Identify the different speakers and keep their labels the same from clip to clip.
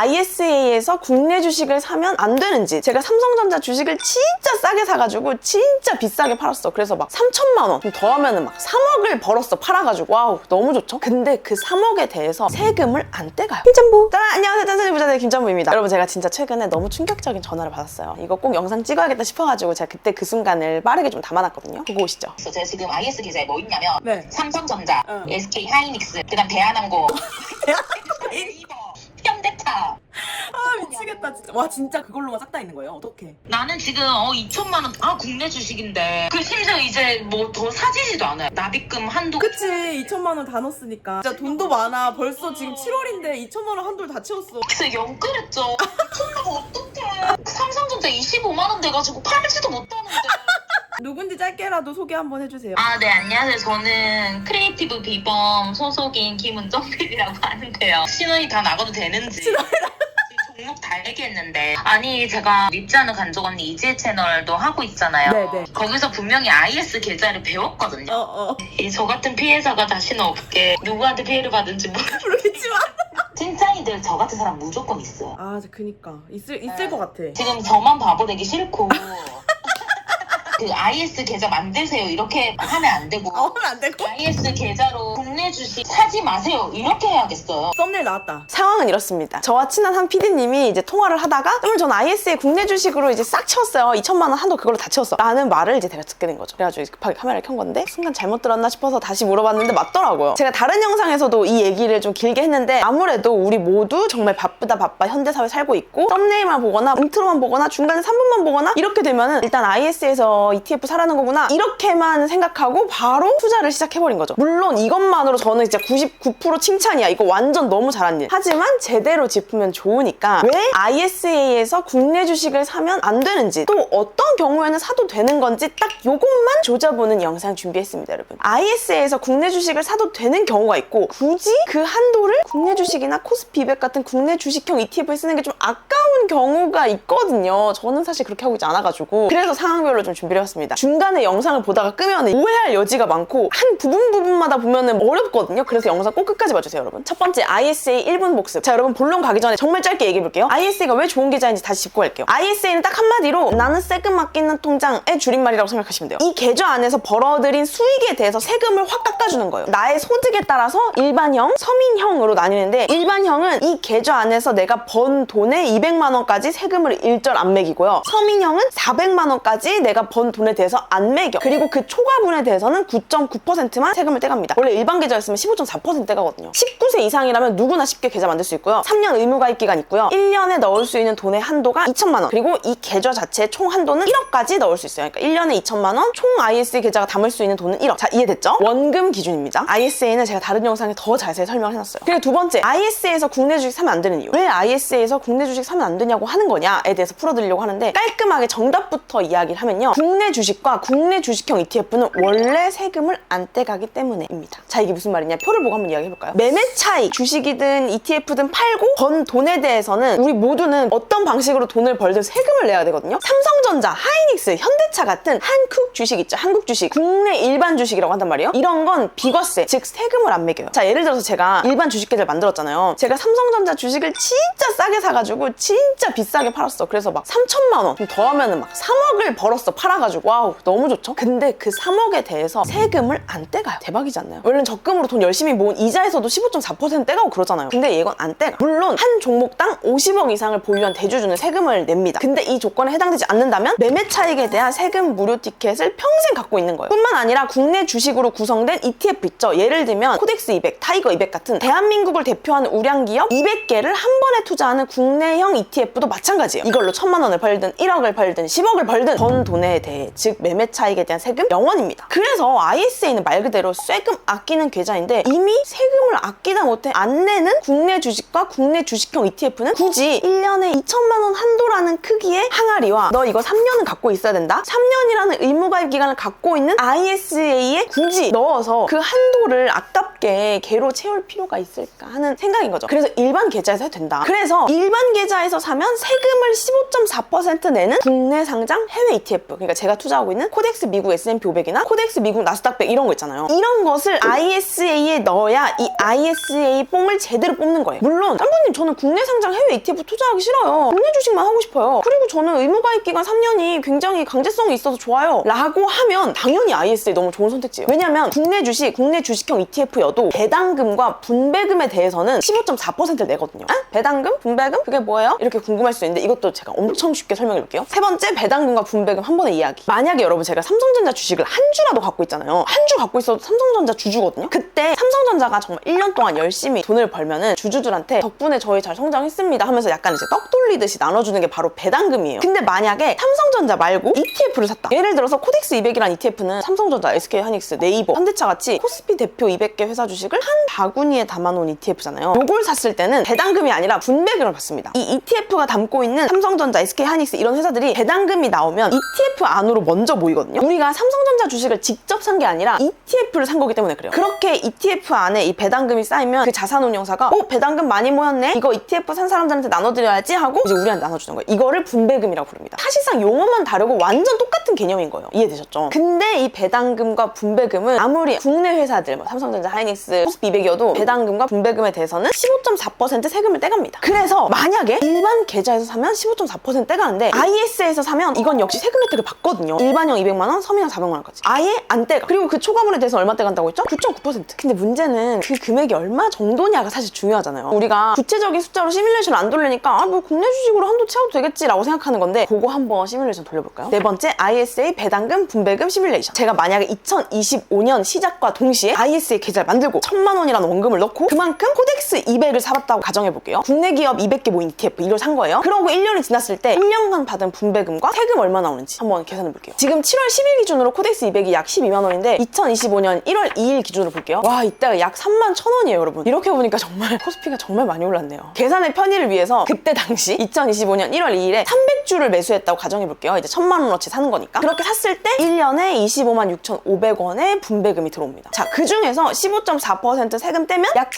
Speaker 1: ISA에서 국내 주식을 사면 안 되는지, 제가 삼성전자 주식을 진짜 싸게 사가지고 진짜 비싸게 팔았어. 그래서 막 3천만 원 더 하면은 막 3억을 벌었어. 팔아가지고. 와우, 너무 좋죠? 근데 그 3억에 대해서 세금을 안 떼가요. 김전부. 자, 안녕하세요. 딴소리 부자들 김전부입니다. 여러분, 제가 진짜 최근에 너무 충격적인 전화를 받았어요. 이거 꼭 영상 찍어야겠다 싶어가지고 제가 그때 그 순간을 빠르게 좀 담아놨거든요. 보고 오시죠.
Speaker 2: 그래서 제가 지금 IS 계좌에 뭐 있냐면
Speaker 1: 네.
Speaker 2: 삼성전자, SK 하이닉스, 그다음 대한항공, 네이버, 현대차.
Speaker 1: 아, 미치겠다 진짜. 와, 진짜 그걸로만 싹 다 있는 거예요? 어떡해.
Speaker 2: 나는 지금 2천만 원 국내 주식인데 그 심지어 이제 뭐 더 사지지도 않아요. 납입금 한도.
Speaker 1: 그치, 2천만 원 다 넣었으니까. 진짜 돈도 많아. 벌써 지금 7월인데 2천만 원 한돌 다 채웠어.
Speaker 2: 그래서 영끌했죠. 2천만 원 어떡해. 삼성전자 25만 원 돼가지고 팔지도 못하는데.
Speaker 1: 누군지 짧게라도 소개 한번 해주세요.
Speaker 2: 네, 안녕하세요. 저는 크리에이티브 비범 소속인 김은정PD라고 하는데요. 신원이 다 나가도 되는지. 종목 다 얘기했는데, 아니 제가 믿지 않은 간족 언니 이지혜 채널도 하고 있잖아요.
Speaker 1: 네네.
Speaker 2: 거기서 분명히 IS 계좌를 배웠거든요. 저 같은 피해자가 다시는 없게, 누구한테 피해를 받은지
Speaker 1: 모르겠지만.
Speaker 2: 찐짱이들 저 같은 사람 무조건 있어요.
Speaker 1: 아, 그니까 있을 것 같아.
Speaker 2: 지금 저만 바보 되기 싫고 그 IS 계좌 만드세요 이렇게 하면 안 되고,
Speaker 1: 하면 안 되고?
Speaker 2: IS 계좌로 국내 주식 사지 마세요 이렇게 해야겠어요.
Speaker 1: 썸네일 나왔다. 상황은 이렇습니다. 저와 친한 한 PD님이 이제 통화를 하다가, 그러면 전 IS에 국내 주식으로 이제 싹 채웠어요. 2천만 원 한도 그걸로 다 채웠어. 라는 말을 이제 제가 듣게 된 거죠. 그래가지고 급하게 카메라를 켠 건데, 순간 잘못 들었나 싶어서 다시 물어봤는데 맞더라고요. 제가 다른 영상에서도 이 얘기를 좀 길게 했는데, 아무래도 우리 모두 정말 바쁘다 바빠 현대사회 살고 있고, 썸네일만 보거나 인트로만 보거나 중간에 3분만 보거나 이렇게 되면은 일단 IS에서 ETF 사라는 거구나 이렇게만 생각하고 바로 투자를 시작해버린 거죠. 물론 이것만으로 저는 진짜 99% 칭찬이야. 이거 완전 너무 잘한 일. 하지만 제대로 짚으면 좋으니까 왜 ISA에서 국내 주식을 사면 안 되는지, 또 어떤 경우에는 사도 되는 건지 딱 요것만 조져보는 영상 준비했습니다, 여러분. ISA에서 국내 주식을 사도 되는 경우가 있고, 굳이 그 한도를 국내 주식이나 코스피 200 같은 국내 주식형 ETF에 쓰는 게 좀 아까운 경우가 있거든요. 저는 사실 그렇게 하고 있지 않아가지고. 그래서 상황별로 좀 준비를 해봤습니다. 중간에 영상을 보다가 끄면 오해할 여지가 많고 한 부분마다 보면은 어렵거든요. 그래서 영상 꼭 끝까지 봐주세요, 여러분. 첫 번째, ISA 1분 복습. 자, 여러분, 본론 가기 전에 정말 짧게 얘기해볼게요. ISA가 왜 좋은 계좌인지 다시 짚고 갈게요. ISA는 딱 한마디로 나는 세금 아끼는 통장의 줄임말이라고 생각하시면 돼요. 이 계좌 안에서 벌어들인 수익에 대해서 세금을 확 깎아주는 거예요. 나의 소득에 따라서 일반형, 서민형으로 나뉘는데, 일반형은 이 계좌 안에서 내가 번 돈의 200만 원까지 세금을 일절 안 매기고요. 서민형은 400만 원까지 내가 번 돈에 대해서 안 매겨. 그리고 그 초과분에 대해서는 9.9%만 세금을 떼갑니다. 원래 일반 계좌였으면 15.4% 떼가거든요. 19세 이상이라면 누구나 쉽게 계좌 만들 수 있고요. 3년 의무가입 기간 있고요. 1년에 넣을 수 있는 돈의 한도가 2천만 원. 그리고 이 계좌 자체의 총 한도는 1억까지 넣을 수 있어요. 그러니까 1년에 2천만 원, 총 ISA 계좌가 담을 수 있는 돈은 1억. 자, 이해됐죠? 원금 기준입니다. ISA는 제가 다른 영상에 더 자세히 설명해놨어요. 그리고 두 번째, ISA에서 국내 주식 사면 안 되는 이유. 왜 ISA에서 국내 주식 사면 안 되냐고 하는 거냐에 대해서 풀어드리려고 하는데, 깔끔하게 정답부터 이야기를 하면요. 국내 주식과 국내 주식형 ETF는 원래 세금을 안 떼가기 때문에입니다. 자, 이게 무슨 말이냐? 표를 보고 한번 이야기해볼까요? 매매 차익, 주식이든 ETF든 팔고 번 돈에 대해서는 우리 모두는 어떤 방식으로 돈을 벌든 세금을 내야 되거든요. 삼성전자, 하이닉스, 현대차 같은 한국 주식 있죠? 한국 주식, 국내 일반 주식이라고 한단 말이에요. 이런 건 비과세, 즉 세금을 안 매겨요. 자, 예를 들어서 제가 일반 주식 계좌를 만들었잖아요. 제가 삼성전자 주식을 진짜 싸게 사가지고 진짜 비싸게 팔았어. 그래서 막 3천만 원 더 하면은 막 3억을 벌었어. 팔아가지고. 와우, 너무 좋죠? 근데 그 3억에 대해서 세금을 안 떼가요. 대박이지 않나요? 원래는 적금으로 돈 열심히 모은 이자에서도 15.4% 떼가고 그러잖아요. 근데 이건 안 떼가. 물론 한 종목당 50억 이상을 보유한 대주주는 세금을 냅니다. 근데 이 조건에 해당되지 않는다면 매매 차익에 대한 세금 무료 티켓을 평생 갖고 있는 거예요. 뿐만 아니라 국내 주식으로 구성된 ETF 있죠? 예를 들면 코덱스 200, 타이거 200 같은 대한민국을 대표하는 우량기업 200개를 한 번에 투자하는 국내형 ETF도 마찬가지예요. 이걸로 1,000만 원을 벌든 1억을 벌든 10억을 벌든 번 돈에 대해, 즉 매매 차익에 대한 세금 0원입니다. 그래서 ISA는 말 그대로 세금 아끼는 계좌인데, 이미 세금을 아끼다 못해 안 내는 국내 주식과 국내 주식형 ETF는 굳이 1년에 2천만 원 한도라는 크기의 항아리와 너 이거 3년은 갖고 있어야 된다, 3년이라는 의무가입 기간을 갖고 있는 ISA에 굳이 넣어서 그 한도를 아깝게 개로 채울 필요가 있을까 하는 생각인 거죠. 그래서 일반 계좌에서 해도 된다. 그래서 일반 계좌에서 사면 세금을 15.4% 내는 국내 상장 해외 ETF, 그러니까 제가 투자하고 있는 코덱스 미국 S&P 500이나 코덱스 미국 나스닥 100 이런 거 있잖아요. 이런 것을 ISA에 넣어야 이 ISA 뽕을 제대로 뽑는 거예요. 물론 짬뽕님 저는 국내 상장 해외 ETF 투자하기 싫어요. 국내 주식만 하고 싶어요. 그리고 저는 의무가입 기간 3년이 굉장히 강제성이 있어서 좋아요 라고 하면 당연히 ISA 너무 좋은 선택지예요. 왜냐면 국내 주식, 국내 주식형 ETF여도 배당금과 분배금에 대해서는 15.4%를 내거든요. 배당금? 분배금? 그게 뭐예요? 이렇게 궁금할 수 있는데 이것도 제가 엄청 쉽게 설명해 볼게요. 세 번째, 배당금과 분배금 한 번의 이야기. 만약에 여러분 제가 삼성전자 주식을 한 주라도 갖고 있잖아요. 한 주 갖고 있어도 삼성전자 주주거든요. 그때 삼성전자가 정말 1년 동안 열심히 돈을 벌면은 주주들한테 덕분에 저희 잘 성장했습니다 하면서 약간 이제 떡 돌리듯이 나눠주는 게 바로 배당금이에요. 근데 만약에 삼성전자 말고 ETF를 샀다. 예를 들어서 코덱스 200이라는 ETF는 삼성전자, SK하이닉스, 네이버, 현대차 같이 코스피 대표 200개 회사 주식을 한 바구니에 담아놓은 ETF잖아요. 요걸 샀을 때는 배당금이 아니라 분배금을 받습니다. 이 ETF가 담고 있는 삼성전자, SK하이닉스 이런 회사들이 배당금이 나오면 ETF 안으로 먼저 모이거든요. 우리가 삼성전자 주식을 직접 산 게 아니라 ETF를 산 거기 때문에 그래요. 그렇게 ETF 안에 이 배당금이 쌓이면 그 자산운용사가 배당금 많이 모였네? 이거 ETF 산 사람들한테 나눠드려야지 하고 이제 우리한테 나눠주는 거예요. 이거를 분배금이라고 부릅니다. 사실상 용어만 다르고 완전 똑같은 개념인 거예요. 이해되셨죠? 근데 이 배당금과 분배금은 아무리 국내 회사들 삼성전자, 하이닉스, 코스피 200이어도 배당금과 분배금에 대해서는 15.4% 세금을 떼갑니다. 그래서 만약에 일반 계좌에서 사면 15.4% 떼가는데 IS에서 사면 이건 역시 세금 혜택을 받거든요. 일반형 200만 원, 서민형 400만 원까지. 아예 안 떼가. 그리고 그 초과분에 대해서 얼마 떼간다고 했죠? 9.9%. 근데 문제는 그 금액이 얼마 정도냐가 사실 중요하잖아요. 우리가 구체적인 숫자로 시뮬레이션을 안 돌리니까 뭐 국내 주식으로 한도 채워도 되겠지라고 생각하는 건데 그거 한번 시뮬레이션 돌려볼까요? 네 번째, ISA 배당금, 분배금 시뮬레이션. 제가 만약에 2025년 시작과 동시에 ISA 계좌를 만들고 1000만 원이라는 원금을 넣고 그만큼 코덱스 200을 사봤다고 가정해볼게요. 국내 기업 200개 모인 ETF 이걸 산 거예요. 그러고 1년이 지났을 때 1년간 받은 분배금과 세금 얼마 나오는지 한번 계산해볼게요. 지금 7월 10일 기준으로 코덱스 200이 약 12만 원인데 2025년 1월 2일 기준으로 볼게요. 와, 이때가 약 3만 1,000원이에요, 여러분. 이렇게 보니까 정말 코스피가 정말 많이 올랐네요. 계산의 편의를 위해서 그때 당시 2025년 1월 2일에 300주를 매수했다고 가정해볼게요. 이제 1000만 원어치 사는 거니까. 그렇게 샀을 때 1년에 25만 6,500원의 분배금이 들어옵니다. 자, 그 중에서 15.4% 세금 떼면 약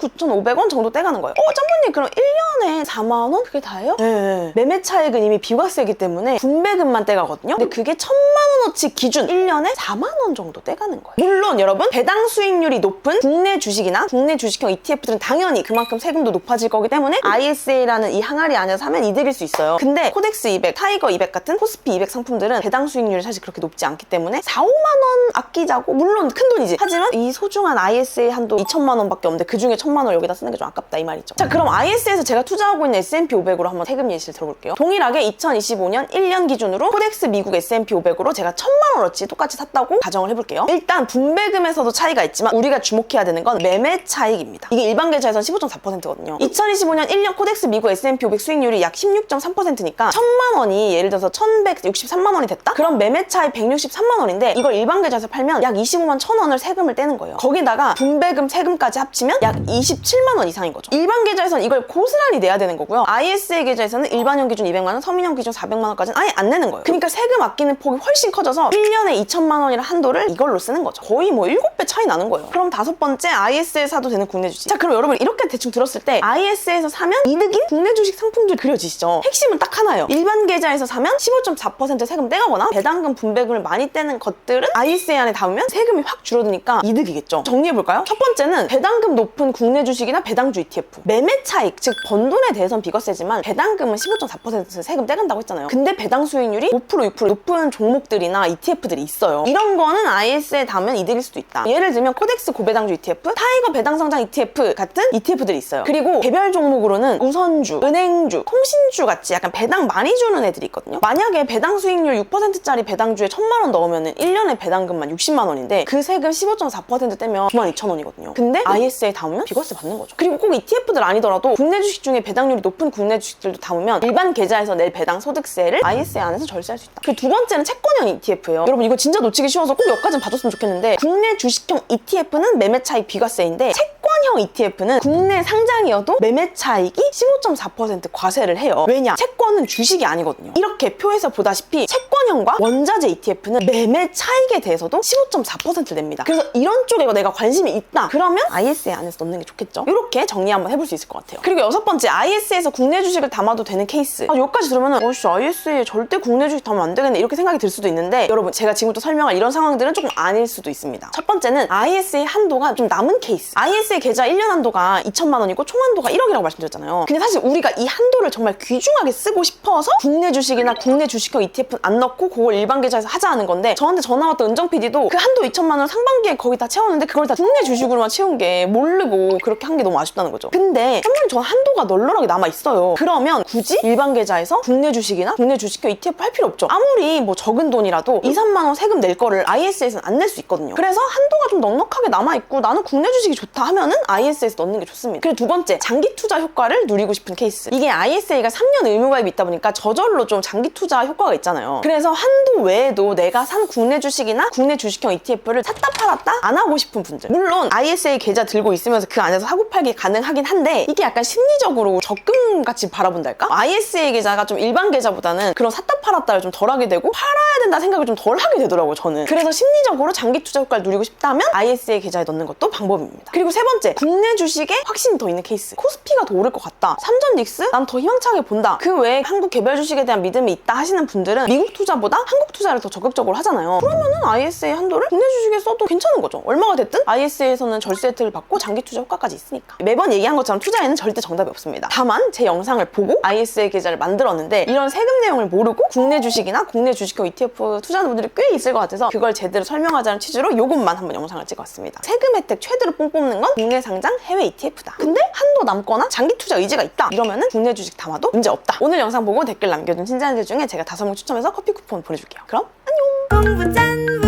Speaker 1: 39,500원 정도 떼가는 거예요. 짬뽕님 그럼 1년에 4만 원? 그게 다예요? 네. 매매 차익은 이미 비과세이기 때문에 분배금만 떼가거든요. 근데 그게 1000만 원어치 기준 1년에 4만 원 정도 떼가는 거예요. 물론 여러분 배당 수익률이 높은 국내 주식이나 국내 주식형 ETF들은 당연히 그만큼 세금도 높아질 거기 때문에 ISA라는 이 항아리 안에서 사면 이득일 수 있어요. 근데 코덱스 200, 타이거 200 같은 코스피 200 상품들은 배당 수익률이 사실 그렇게 높지 않기 때문에 4, 5만 원 아끼자고 물론 큰 돈이지. 하지만 이 소중한 ISA 한도 2천만 원밖에 없는데 그 중에 1,000만 원 여기다 쓰는 게 좀 아깝다 이 말이죠. 자, 그럼 ISA에서 제가 투자하고 있는 S&P 500으로 한번 세금 예시를 들어볼게요. 동일하게 2025년 1년 기준으로 코덱스 미국 S&P 500으로 제가 1,000만 원어치 똑같이 샀다고 가정을 해볼게요. 일단 분배금에서도 차이가 있지만 우리가 주목해야 되는 건 매매 차익입니다. 이게 일반 계좌에서는 15.4%거든요. 2025년 1년 코덱스 미국 S&P 500 수익률이 약 16.3%니까 1,000만 원이 예를 들어서 1,163만 원이 됐다? 그럼 매매 차익 163만 원인데 이걸 일반 계좌에서 팔면 약 25만 1,000원을 세금을 떼는 거예요. 거기다가 분배금 세금까지 합치면 약 27만 원 이상인 거죠. 일반 계좌에서는 이걸 고스란히 내야 되는 거고요. ISA 계좌에서는 일반형 기준 200만 원, 서민형 기준 400만 원까지는 아예 안 내는 거예요. 그러니까 세금 아끼는 폭이 훨씬 커져서 1년에 2천만 원이라는 한도를 이걸로 쓰는 거죠. 거의 뭐 7배 차이 나는 거예요. 그럼 다섯 번째, ISA에 사도 되는 국내 주식. 자, 그럼 여러분 이렇게 대충 들었을 때 ISA에서 사면 이득인 국내 주식 상품들 그려지시죠? 핵심은 딱 하나예요. 일반 계좌에서 사면 15.4% 세금 떼가거나 배당금, 분배금을 많이 떼는 것들은 ISA 안에 담으면 세금이 확 줄어드니까 이득이겠죠. 정리해볼까요? 첫 번째는 배당금 높은 국내 주식이나 배당주 ETF. 매매 차익, 즉 번 돈에 대해서는 비과세지만 배당금은 15.4% 세금 떼간다고 했잖아요. 근데 배당 수익률이 5%, 6% 높은 종목들이나 ETF들이 있어요. 이런 거는 ISA에 담으면 이득일 수도 있다. 예를 들면 코덱스 고배당주 ETF, 타이거 배당성장 ETF 같은 ETF들이 있어요. 그리고 개별 종목으로는 우선주, 은행주, 통신주 같이 약간 배당 많이 주는 애들이 있거든요. 만약에 배당 수익률 6%짜리 배당주에 1,000만 원 넣으면 1년에 배당금만 60만 원인데 그 세금 15.4% 떼면 92,000원이거든요. 근데 ISA에 담으면 비과세 받는 거죠. 그리고 꼭 ETF들 아니더라도 국내 주식 중에 배당률이 높은 국내 주식들도 담으면 일반 계좌에서 낼 배당 소득세를 ISA 안에서 절세할 수 있다. 그 두 번째는 채권형 ETF예요. 여러분 이거 진짜 놓치기 쉬워서 꼭 여기까지는 봐줬으면 좋겠는데 국내 주식형 ETF는 매매 차익 비과세인데 채권형 ETF는 국내 상장이어도 매매 차익이 15.4% 과세를 해요. 왜냐? 채권은 주식이 아니거든요. 이렇게 표에서 보다시피 채권형과 원자재 ETF는 매매 차익에 대해서도 15.4%를 냅니다. 그래서 이런 쪽에 내가 관심이 있다. 그러면 ISA 안에서 넣는 게 좋겠죠. 이렇게 정리 한번 해볼 수 있을 것 같아요. 그리고 여섯 번째, ISA에서 국내 주식을 담아도 되는 케이스. 여기까지 들으면은 ISA에 절대 국내 주식 담으면 안 되겠네 이렇게 생각이 들 수도 있는데 있는데 여러분 제가 지금부터 설명할 이런 상황들은 조금 아닐 수도 있습니다. 첫 번째는 ISA 한도가 좀 남은 케이스. ISA 계좌 1년 한도가 2천만 원이고 총 한도가 1억이라고 말씀드렸잖아요. 근데 사실 우리가 이 한도를 정말 귀중하게 쓰고 싶어서 국내 주식이나 국내 주식형 ETF는 안 넣고 그걸 일반 계좌에서 하자 하는 건데, 저한테 전화 왔던 은정 PD도 그 한도 2천만 원 상반기에 거의 다 채웠는데 그걸 다 국내 주식으로만 채운 게 모르고 그렇게 한 게 너무 아쉽다는 거죠. 근데 한번 전 한도가 널널하게 남아 있어요. 그러면 굳이 일반 계좌에서 국내 주식이나 국내 주식형 ETF 할 필요 없죠. 아무리 뭐 적은 돈이라도 2, 3만 원 세금 낼 거를 ISA에서는 안 낼 수 있거든요. 그래서 한도가 좀 넉넉하게 남아있고 나는 국내 주식이 좋다 하면은 ISA에서 넣는 게 좋습니다. 그리고 두 번째, 장기 투자 효과를 누리고 싶은 케이스. 이게 ISA가 3년 의무 가입이 있다 보니까 저절로 좀 장기 투자 효과가 있잖아요. 그래서 한도 외에도 내가 산 국내 주식이나 국내 주식형 ETF를 샀다 팔았다 안 하고 싶은 분들, 물론 ISA 계좌 들고 있으면서 그 안에서 사고 팔기 가능하긴 한데 이게 약간 심리적으로 적금같이 바라본달까? ISA 계좌가 좀 일반 계좌보다는 그런 샀다 팔았다를 좀 덜 하게 되고 팔아야 된다 생각을 좀 덜 하게 되더라고요, 저는. 그래서 심리적으로 장기 투자 효과를 누리고 싶다면 ISA 계좌에 넣는 것도 방법입니다. 그리고 세 번째, 국내 주식에 확신이 더 있는 케이스. 코스피가 더 오를 것 같다, 삼전닉스 난 더 희망차게 본다, 그 외에 한국 개별 주식에 대한 믿음이 있다 하시는 분들은 미국 투자보다 한국 투자를 더 적극적으로 하잖아요. 그러면은 ISA 한도를 국내 주식에 써도 괜찮은 거죠. 얼마가 됐든 ISA에서는 절세 혜택을 받고 장기 투자 효과까지 있으니까. 매번 얘기한 것처럼 투자에는 절대 정답이 없습니다. 다만 제 영상을 보고 ISA 계좌를 만들었는데 이런 세금 내용을 모르고 국내 주식이나 국내 주식형 ETF 투자하는 분들이 꽤 있을 것 같아서 그걸 제대로 설명하자는 취지로 이것만 한번 영상을 찍어왔습니다. 세금 혜택 최대로 뽕 뽑는 건 국내 상장 해외 ETF다. 근데 한도 남거나 장기 투자 의지가 있다, 이러면은 국내 주식 담아도 문제 없다. 오늘 영상 보고 댓글 남겨준 친절들 중에 제가 5명 추첨해서 커피 쿠폰 보내줄게요. 그럼 안녕.
Speaker 3: 공부 짠